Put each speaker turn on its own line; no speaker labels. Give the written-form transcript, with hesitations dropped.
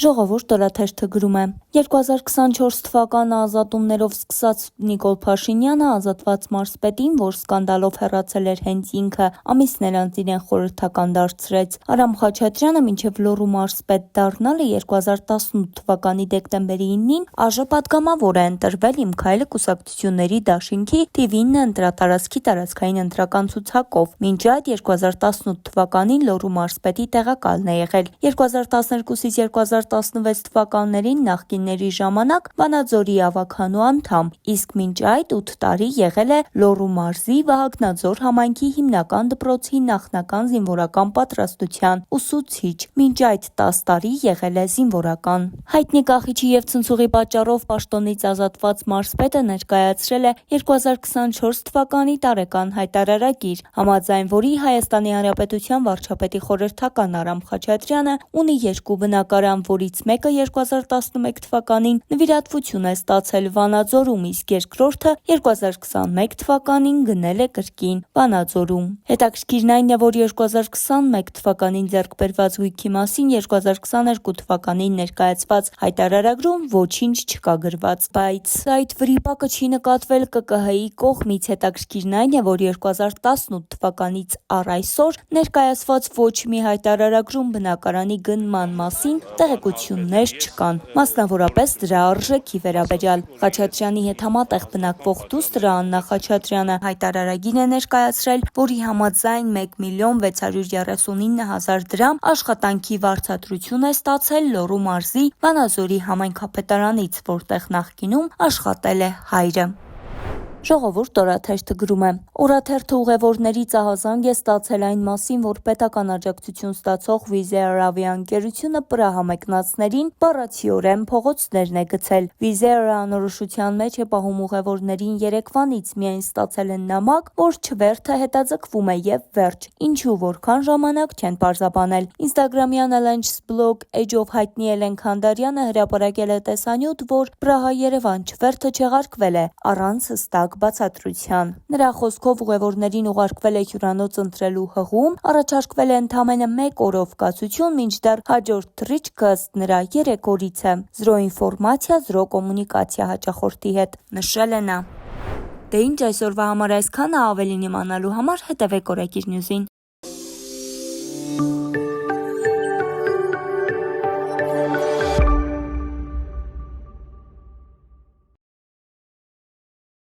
Ժողովուրդ օրաթերթը գրում է. 2024 թվականը ազատումներով սկսած Նիկոլ Փաշինյանը ազատված մարզպետին, որ սկանդալով հեռացել էր հենց ինքը, ամիսներ անց իրեն խորհրդական դարձրեց։ Արամ Խաչատրյանը մինչև Լոռու մարզպետ դառնալը 2018 թվականի դեկտեմբերի 9-ին ԱԺ պատգամավոր է ընտրվել «Իմ քայլը» կուսակցությունների դաշինքի թիվ 9 ընտրատարածքի տարածքային ընտրական ցուցակով։ Մինչ այդ 2018 թվականին Լոռու մարզպետի տեղակալն է եղել։ 2012-ից 2016 թվականներին նախկինների ժամանակ Վանաձորի ավագանու անդամ, իսկ մինչ այդ 8 տարի եղել է Լոռու մարզի Վահագնաձոր համայնքի հիմնական դպրոցի նախնական զինվորական պատրաստության ուսուցիչ, մինչ այդ 10 տարի եղել է զինվորական։ Հայտնի կախիչի և ցնցուղի պատճառով պաշտոնից ազատված մարզպետը ներկայացրել է 2024 թվականի տարեկան հայտարարագիր, համաձայն որի Հայաստանի Հանրապետության վարչապետի խորհրդական Արամ Խաչատրյանը ունի 2 բնակարան, որից մեկը 2011 թվականին նվիրատվություն է ստացել Վանաձորում, իսկ երկրորդը 2021 թվականին գնել է կրկին Վանաձորում։ Հետաքրքիրն այն է, որ 2021 թվականին ձեռք բերված հույքի մասին 2022 թվականին ներկայացված հայտարարագրում ոչինչ չկա գրված, բայց այդ վրիպակը չի նկատվել ԿԿՀ-ի կողմից։ Հետաքրքիրն այն է, որ 2018 թվականից առ այսօր ներկայացված ոչ մի հայտարարագրում բնակարանի գնման մասին տեղեկություններ չկան, մասնավորապես դրա արժեքի վերաբերյալ։ Խաչատրյանի հետ համատեղ բնակվող դուստրը Աննա Խաչատրյանը հայտարարագիր է ներկայացրել, որի համաձայն 1.639.000 դրամ աշխատանքի վարձատրություն է ստացել Լոռու մարզի Վանաձորի համայնքապետարանից, որտեղ նախկինում աշխատել է հայրը։ Ժողովուրդ օրաթերթը գրում է. Օրաթերթը ուղևորների ահազանգ է ստացել այն մասին, որ պետական աջակցություն ստացող Wizz Air ավիաընկերությունը պրահամեկնածներին բառացիորեն փողոցներն է գցել։ Wizz Air-ը անորոշության մեջ է պահում ուղևորներին երեկվանից, միայն ստացել են նամակ, որ չվերթը հետաձգվում է եւ վերջ, ինչու որքան ժամանակ չեն պարզաբանել։ Instagram-յան LangeSblog էջով հայտնի Էլեն Քանդարյանը հրապարակել է տեսանյութ, որ Պրահա-Երևան չվերթը չեղարկվել է առանց հստակ բացատրության։ Նրա խոսքով ուղևորներին ուղարկվել է հյուրանոց ընտրելու հղում, առաջարկվել է ընդամենը 1 օրով կացություն, մինչդեռ հաջորդ թռիչքը ըստ նրա 3 օրից է։ Զրո ինֆորմացիա, զրո կոմունիկացիա հաճախորդի հետ, նշել է նա։ Դե ինչ այսօրվա համար այսքանը, ավելին իմանալու համար հետևեք Օրագիր Նյուզին։